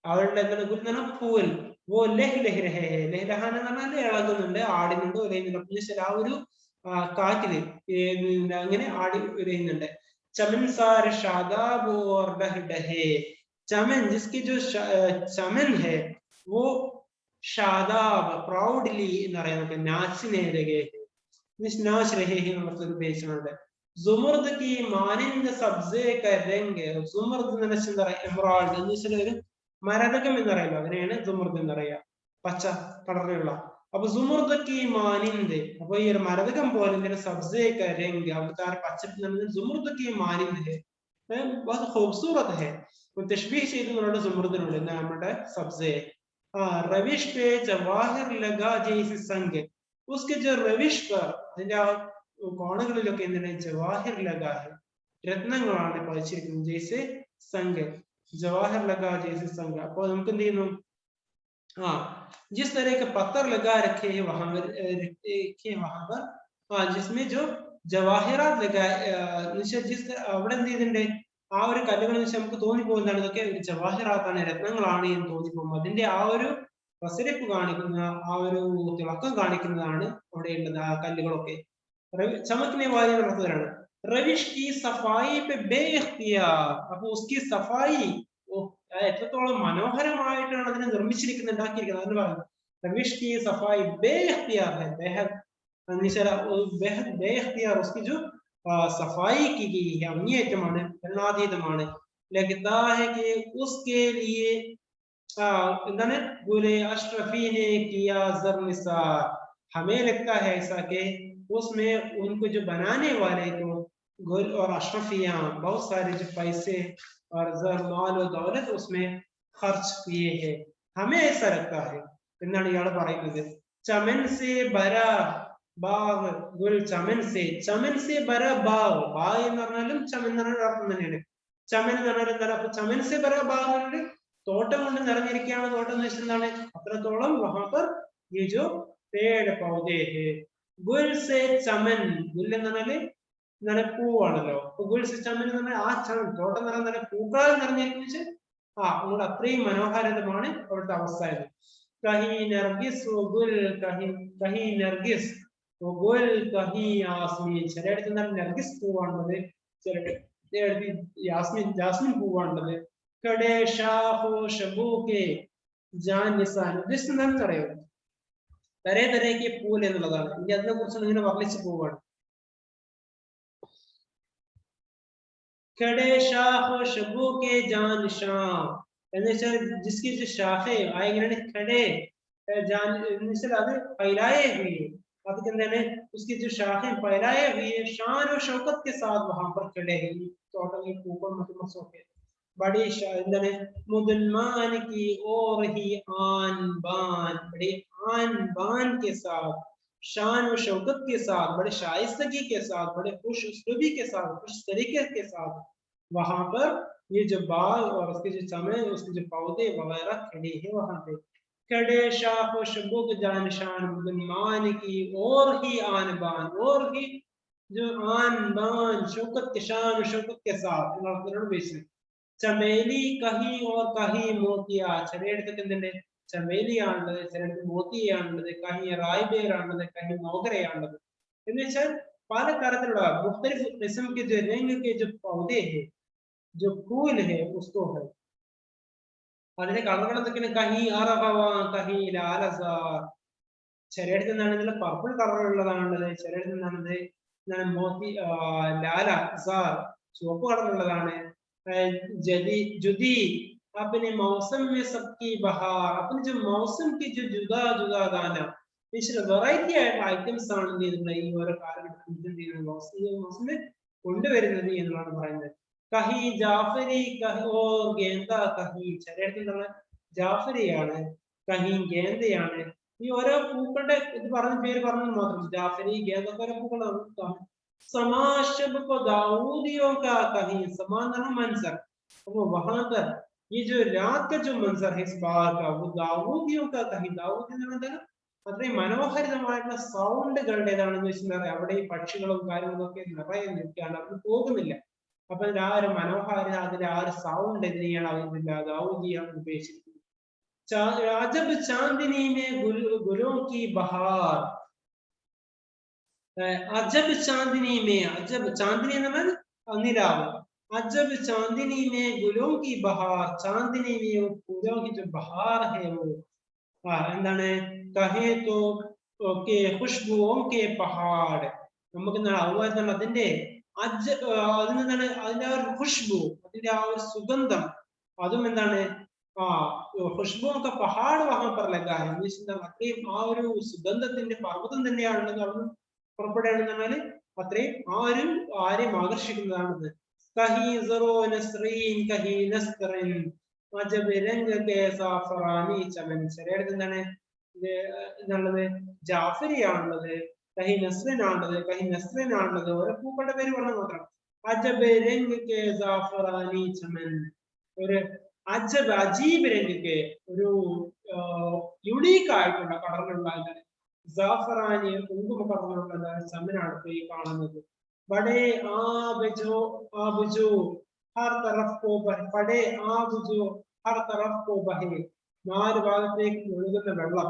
അവരുടെ എന്താണ് ഗുൽ എന്ന് പറഞ്ഞാൽ പൂവൽ, वो ലഹ് ലഹ് രഹേ ഹെ, ലഹ്ലഹാന എന്ന് പറഞ്ഞാൽ ഇളകുന്നുണ്ട്, ആടുന്നുണ്ട്, ഉലയുന്നുണ്ട്. ആ ഒരു കാറ്റില് അങ്ങനെ ആടി ഉലയുന്നുണ്ട്. चमन सार शादाब और डह डहे, चमन जिसकी जो चमन है वो शादाब प्राउडली എന്ന് പറയുന്നത് നാച്ചിനെ नाच रहे हैं मतलब ഉപയോഗിച്ചിട്ടുണ്ട്. जुमर्द की मानिंद सब्जे का रंग, जुमर्द എന്ന് വെച്ചാൽ എമറാൾഡ് എന്ന് വെച്ചാൽ ഒരു മരതകം എന്ന് പറയുന്നത്, അതിനെയാണ് जुमर्द എന്ന് പറയുക, പച്ച കളറിലുള്ള. അപ്പൊ जुमर्द की मानिंद, അപ്പൊ ഈ ഒരു മരതകം പോലെ സബ്സെ का रंग, അവിടുത്തെ ആ പച്ചപ്പ് എന്ന് जुमर्द की मानिंद है, बहुत खूबसूरत है. तशबीह ചെയ്തുകൊണ്ടാണ് जुमर्दिനുള്ള നമ്മുടെ സബ്സെ. रविश पे जवाहिर लगा जैसे संग, उसके जो रविश पर അതിന്റെ ആ കോണുകളിലൊക്കെ എന്താണ് ജവാഹിർ ലഗാ ഹെ, രത്നങ്ങളാണ് പതിച്ചിരിക്കുന്നത്. ജയ്സെ സംഗ്, ജവാഹിർ ലഗാ ജയ്സെ സംഗ്. അപ്പോൾ നമുക്ക് എന്ത് ചെയ്യുന്നു, जिस तरह के पत्थर लगा रखे हैं वहां पर, जिसमें जो ജവാഹിറാത്ത് അവിടെ എന്ത് ചെയ്തിട്ടുണ്ട്, ആ ഒരു കല്ലുകൾ വെച്ച് നമുക്ക് തോന്നിപ്പോകുന്നതാണ് ഇതൊക്കെ ജവാഹിറാത്താണ്, രത്നങ്ങളാണ് എന്ന് തോന്നിപ്പോകും. അതിന്റെ ആ ഒരു പ്രസരിപ്പ് കാണിക്കുന്ന, ആ ഒരു തിളക്കം കാണിക്കുന്നതാണ് അവിടെ ഉള്ളത് ആ കല്ലുകളൊക്കെ. ചമക്കിനെ വാരി നടത്തുകയാണ്. റവിഷ് की सफाई पे बेइख्तियार, അപ്പൊ उसकी सफाई എത്രത്തോളം മനോഹരമായിട്ടാണ് അതിനെ നിർമ്മിച്ചിരിക്കുന്നത്, ഉണ്ടാക്കിയിരിക്കുന്നത്. അതിന് പറയുന്നത് റവിഷ് की सफाई बेइख्तियार है, बेहद बेइख्तियार उसकी जो सफाई की गई है അങ്ങേയറ്റമാണ്, പരിണാതീതമാണ്. लगता है कि उसके लिए എന്താണ് गुले अशरफी ने किया ज़र निसार, हमें लगता है ऐसा कि उसमें उनको जो बनाने वाले तो गुल और अशरफिया बहुत सारे जो पैसे और ज़र माल और दौलत उसमें खर्च किए हैं, हमें ऐसा लगता है എന്നാണ് ഇയാൾ പറയുന്നത്. ചമൻ സേ ബരാ ബാഗ് ഗുൽ, ചമൻ സേ ബരാ ബാഗ്, ബാഗ് എന്ന് പറഞ്ഞാലും ചമൻ എന്ന് പറഞ്ഞാൽ അർത്ഥം തന്നെയാണ്. ചമൻ എന്ന് പറഞ്ഞാൽ എന്താണ്, അപ്പൊ ചമൻ സേ ബരാ ബാഗ് എന്ന് തോട്ടം കൊണ്ട് നിറഞ്ഞിരിക്കുകയാണ്. തോട്ടം എന്ന് വെച്ചാൽ എന്താണ്, അത്രത്തോളം വഹാ പർ ये जो पेड़ पौधे है. गुल से चमन, गुल എന്ന് പറഞ്ഞാല് എന്താണ് പൂവാണല്ലോ, ഗുൽ से चमन എന്ന് പറഞ്ഞാൽ ആ ചമൻ തോട്ടം നിറഞ്ഞ പൂക്കളാൽ നിറഞ്ഞിരിക്കുന്ന അങ്ങോട്ട് അത്രയും മനോഹാരിതമാണ് അവിടുത്തെ അവസ്ഥ. कहीं नरगिस वो गुल, कहीं नरगिस वो गुल, कहीं यास्मीन. ചിലയിടത്ത് എന്താണ് നർഗിസ് പൂവാണുള്ളത്, ചിലയിടത്ത് ജാസ്മിൻ പൂവാണുള്ളത്. കടേ ഷാഹോ ഷബൂക്കെ ജാൻ നിസാൻ, എന്താണെന്ന് അറിയോ, തരേ തരേക്ക് പൂൽ എന്നുള്ളതാണ്. ഇനി അതിനെ കുറിച്ച് ഇങ്ങനെ വർണ്ണിച്ചു പോവാണ്. खड़े शाख शबो के जान शाम എന്ന് വെച്ചാൽ जिसकी जो शाखे ആയെങ്കിലാണ് खड़े जान എന്ന് വെച്ചാൽ അത് फैलाए हुए അത് എന്താണ് उसकी जो शाखें फैलाए हुए शान और शौकत के साथ वहां पर खड़े हैं टोटल ऊपर मसों के बड़ी എന്താണ് मुदलमान की और ही आन बान बड़ी आन बान के साथ शान और शौकत के साथ बड़े शाइस्तगी के साथ बड़े खुश उसलूबी के साथ खुश तरीके के साथ वहां पर ये जो बाग और उसके जो चमे उसके जो पौधे वगैरह खड़े हैं वहां पे खड़े शाख और शबुक जानशान मुदलमान की और ही आन बान और ही जो आन बान शौकत के शान और शौकत के साथ चमेली कहीं और कहीं मोतिया ചിലയിടത്തൊക്കെ എന്തുണ്ട് ചമേലിയാണുള്ളത്, ചിലയിടത്ത് മോത്തിയാണുള്ളത്, കहीं റായ്ബേറാണുള്ളത്, कहीं मोगरेയാണുള്ളത് എന്ന് വെച്ചാൽ പല തരത്തിലുള്ള മുഖ്തലിഫ് കിസ്म के जो रंग के जो पौधे हैं जो फूल है उसको है അതിന്റെ കളറുകൾ എന്തൊക്കെയാണ് കहीं അറഹവ കहीं ലാലസാർ ചിലയിടത്ത് നിന്നാണെങ്കിൽ പർപ്പിൾ കളറുള്ളതാണുള്ളത്, ചിലയിടത്ത് നിന്നാണ് മോത്തി ലാല സാർ ചുവപ്പ് കളറുള്ളതാണ്. जदी जुदी अपने मौसम में सबकी बहार अपने जो मौसम की जो जुदा जुदा गाना इसलिए വെറൈറ്റി ആയിട്ടുള്ള ഐറ്റംസ് ആണ് എന്ത് ചെയ്യുന്നത് ഈ ഓരോ കാലഘട്ടത്തിൽ എന്ത് ചെയ്യുന്നത് മൗസമിൽ കൊണ്ടുവരുന്നത് എന്നാണ് പറയുന്നത്. കഹി ജാഫരി കഹി ഓ ഗേന്ദ കഹി ചിലയിടത്തുള്ള ജാഫരിയാണ്, കഹി ഗേന്ദയാണ്. ഈ ഓരോ പൂക്കളുടെ ഇത് പറഞ്ഞ പേര് പറഞ്ഞത് മാത്രം ജാഫരി ഗേന്ദ ഓരോ പൂക്കളാണ്. समाशब को दाऊदियों का कहीं समान मंजर वो वहां पर ये जो रात का जो मंजर है इस बार का वो दाऊदियों का कहीं दाऊदी അത്രയും മനോഹരിതമായിട്ടുള്ള സൗണ്ടുകളുടേതാണെന്ന് വെച്ചാൽ അവിടെ ഈ പക്ഷികളും കാര്യങ്ങളും ഒക്കെ നിറയെ നിൽക്കുകയാണ്, അവർ പോകുന്നില്ല. അപ്പൊ ആ ഒരു മനോഹാരിത അതിന്റെ ആ ഒരു സൗണ്ട് എങ്ങനെയാണ് അതിന്റെ ദാവൂദിയാണ് ഉപയോഗിച്ചിരിക്കുന്നത്. അജബ് ചാന്ദിനി മേ ഗുലോं की बहार अजब चांदनी में अजब चांदनी नमन निराव अजब चांदनी में गुलों की बहार चांदनी में वो फूलों की जो बहार है वो എന്താണ് കഹേ തോ के खुशबुओं के पहाड़ നമുക്ക് എന്താണ് അതിന്റെ അതിനെന്താണ് അതിന്റെ ആ ഒരു ഖുഷ്ബു അതിന്റെ ആ ഒരു സുഗന്ധം അതും എന്താണ് ഖുഷ്ബുओं का पहाड़ वहां पर लगा है അത്രയും ആ ഒരു സുഗന്ധത്തിന്റെ പർവ്വതം തന്നെയാണെന്ന് പറഞ്ഞു പുറപ്പെടുകയാണെന്ന് പറഞ്ഞാൽ അത്രയും ആരെയും ആകർഷിക്കുന്നതാണത്. ചിലയിടത്ത് എന്താണ് ജാഫരിയാണുള്ളത്, കഹി നസ്രിനാണുള്ളത്, കഹി നസ്രിനാണുള്ളത്, ഓരോ പൂക്കളുടെ പേര് പറഞ്ഞ മാത്രം. അജബ് രംഗ് കെ സാഫറാനി ചമൻ ഒരു അജബ് അജീബ് രംഗ് ഒരു യുണീക്ക് ആയിട്ടുള്ള കളറിലുള്ള ജാഫറാനി കുങ്കുമ കളറിലുള്ള ചമനാണ് ഈ കാണുന്നത്. ബഡേ ആബുജോ ഹർ തറഫ് കോ ബഡേ ആബുജോ ഹർ തറഫ് കോ ബഹേ നാല് ഭാഗത്തേക്ക് ഒഴുകുന്ന വെള്ളം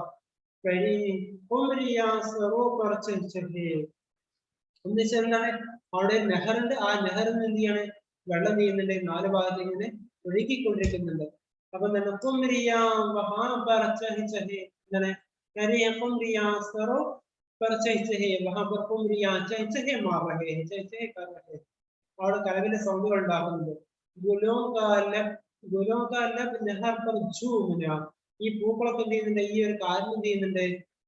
എന്താണ് അവിടെ നെഹറുണ്ട്, ആ നെഹറിൽ നിന്ന് എന്ത് ചെയ്യാണ് വെള്ളം ചെയ്യുന്നുണ്ട്, നാല് ഭാഗത്തേക്ക് ഇങ്ങനെ ഒഴുകിക്കൊണ്ടിരിക്കുന്നുണ്ട്. അപ്പൊ എന്താണ് അവിടെ കലവിന്റെ സൗണ്ടുകൾ ഉണ്ടാകുന്നുണ്ട്. ഈ പൂക്കളൊക്കെ എന്ത് ചെയ്യുന്നുണ്ട്, ഈ ഒരു കാര്യം എന്ത് ചെയ്യുന്നുണ്ട്,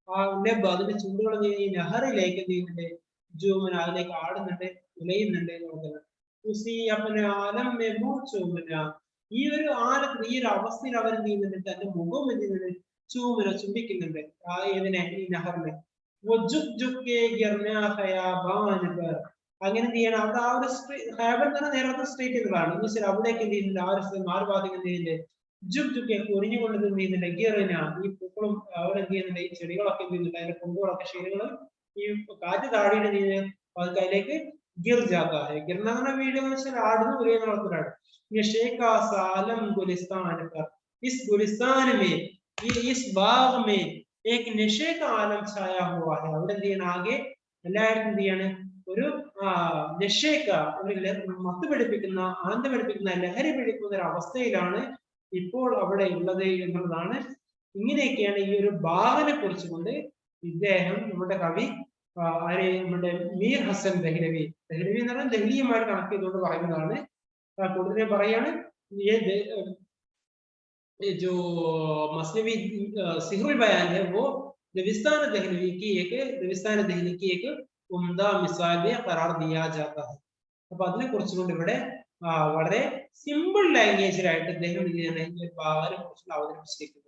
ആ ലബ് അതിന്റെ ചുണ്ടുകൾ ഈ നെഹറിലേക്ക് എന്ത് ചെയ്യുന്നുണ്ട്, ജൂമന അതിലേക്ക് ആടുന്നുണ്ട്, ഉലയുന്നുണ്ട് എന്നുള്ളത്. ഈ ഒരു ആലത്തിൽ ഈ ഒരു അവസ്ഥയിൽ അവർ എന്ത് ചെയ്യുന്നുണ്ട്, തന്റെ മുഖം എന്ത് ചെയ്യുന്നുണ്ട്, ചൂമന ചുംബിക്കുന്നുണ്ട് ഇതിനെ ഈ നെഹറിനെ. അങ്ങനെ എന്ത് ചെയ്യണം അവിടെ ആ ഒരു ഹേബൻ തന്നെ നേരത്തെ സ്ട്രേറ്റ് ചെയ്തതാണ്. എന്ന് വെച്ചാൽ അവിടേക്ക് എന്ത് ചെയ്യുന്നുണ്ട്, ആ ഒരു നാല് ഭാഗത്തേക്ക് എന്ത് ചെയ്യുന്നുണ്ട്, ജുക്ക് ഒരിഞ്ഞുകൊണ്ട് എന്ത് ചെയ്യുന്നുണ്ട്, ഗിറിന ഈ പൂക്കളും അവിടെ എന്ത് ചെയ്യുന്നുണ്ട്, ഈ ചെടികളൊക്കെ എന്ത് ചെയ്യുന്നുണ്ട്, അതിന്റെ കൊമ്പുകളൊക്കെ ശരികളും ഈ കാറ്റ് താടിയുടെ അത് അതിലേക്ക് ഗിർ ജാത്ത ഹെ. ഗിർന എന്ന വീഡിയോ എന്ന് വെച്ചാൽ ആടുന്നു ഒരേ നടത്തിലാണ്. इस गुलिस्तान में इस बाग में एक नशे का आलम छाया हुआ है. അവിടെ എന്ത് ചെയ്യണം, ആകെ എല്ലായിടത്തും എന്ത് ചെയ്യാണ്, ഒരു നശേക്ക ഒരു മത്ത് പിടിപ്പിക്കുന്ന ആനന്ദം പിടിപ്പിക്കുന്ന ലഹരി പിടിക്കുന്ന ഒരു അവസ്ഥയിലാണ് ഇപ്പോൾ അവിടെ ഉള്ളത് എന്നുള്ളതാണ്. ഇങ്ങനെയൊക്കെയാണ് ഈ ഒരു ബാഗിനെ കുറിച്ചുകൊണ്ട് ഇദ്ദേഹം നമ്മുടെ കവി ആര് നമ്മുടെ മീർ ഹസൻ ദഹ്ലവി എന്ന് പറഞ്ഞാൽ ദഹ്ലിയുമായിട്ട് കണക്ട് ചെയ്തുകൊണ്ട് പറയുന്നതാണ്. കൂടുതൽ പറയാണ് जो मसनवी सिहरुल बयान है वो दबिस्तान दहलवी की एक उम्दा मिसाल करार दिया जाता है. അപ്പൊ അതിനെ കുറിച്ചുകൊണ്ട് ഇവിടെ വളരെ സിമ്പിൾ ലാംഗ്വേജിലായിട്ട് അദ്ദേഹം ഇതിനെ കുറിച്ചുള്ള അവതരിപ്പിച്ചിരിക്കുന്നത്.